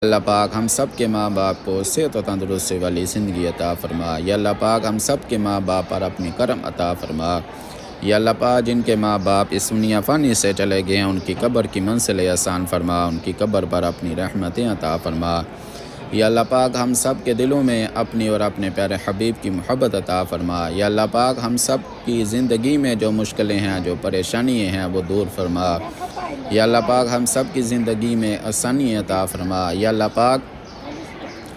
اللہ پاک ہم سب کے ماں باپ کو صحت و تندرستی والی زندگی عطا فرما۔ یا اللہ پاک ہم سب کے ماں باپ پر اپنی کرم عطا فرما۔ یا اللہ پاک جن کے ماں باپ اس دنیا فانی سے چلے گئے ہیں ان کی قبر کی منزل آسان فرما، ان کی قبر پر اپنی رحمتیں عطا فرما۔ یا اللہ پاک ہم سب کے دلوں میں اپنی اور اپنے پیارے حبیب کی محبت عطا فرما۔ یا اللہ پاک ہم سب کی زندگی میں جو مشکلیں ہیں، جو پریشانیاں ہیں وہ دور فرما۔ یا اللہ پاک ہم سب کی زندگی میں آسانی عطا فرما۔ یا اللہ پاک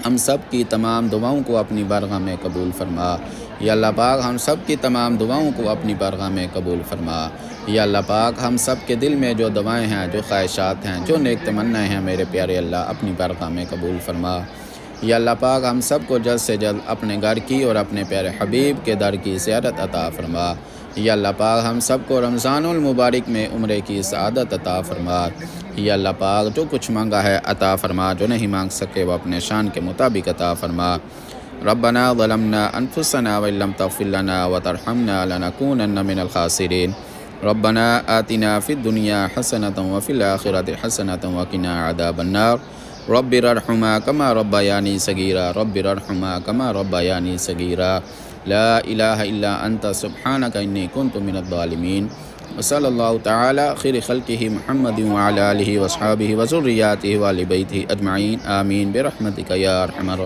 ہم سب کی تمام دعاؤں کو اپنی بارگاہ میں قبول فرما۔ یا اللہ پاک ہم سب کی تمام دعاؤں کو اپنی بارگاہ میں قبول فرما۔ یا اللہ پاک ہم سب کے دل میں جو دعائیں ہیں، جو خواہشات ہیں، جو نیک تمنائیں ہیں میرے پیارے اللہ اپنی بارگاہ میں قبول فرما۔ یا اللہ پاک ہم سب کو جلد سے جلد اپنے گھر کی اور اپنے پیارے حبیب کے در کی زیارت عطا فرما۔ یا اللہ پاک ہم سب کو رمضان المبارک میں عمرے کی سعادت عطا فرما۔ یا اللہ پاک جو کچھ مانگا ہے عطا فرما، جو نہیں مانگ سکے وہ اپنے شان کے مطابق عطا فرما۔ ربنا ظلمنا انفسنا وان لم تغفر لنا وترحمنا لنكونن من الخاسرین۔ ربنا آتنا فی الدنیا حسنۃ وفی الآخرۃ حسنۃ وقنا عذاب النار۔ رب ارحمنا کما ربیانی صغیرا، رب ارحمنا کما ربیانی صغیرا۔ لا الہ الا انت سبحانک انی کنت من الظالمین۔ وصلی اللہ تعالی خیر خلقہ محمد وعلی آلہ واصحابہ وذریاتہ وآل بیتہ اجمعین، آمین برحمتک یا ارحم الراحمین۔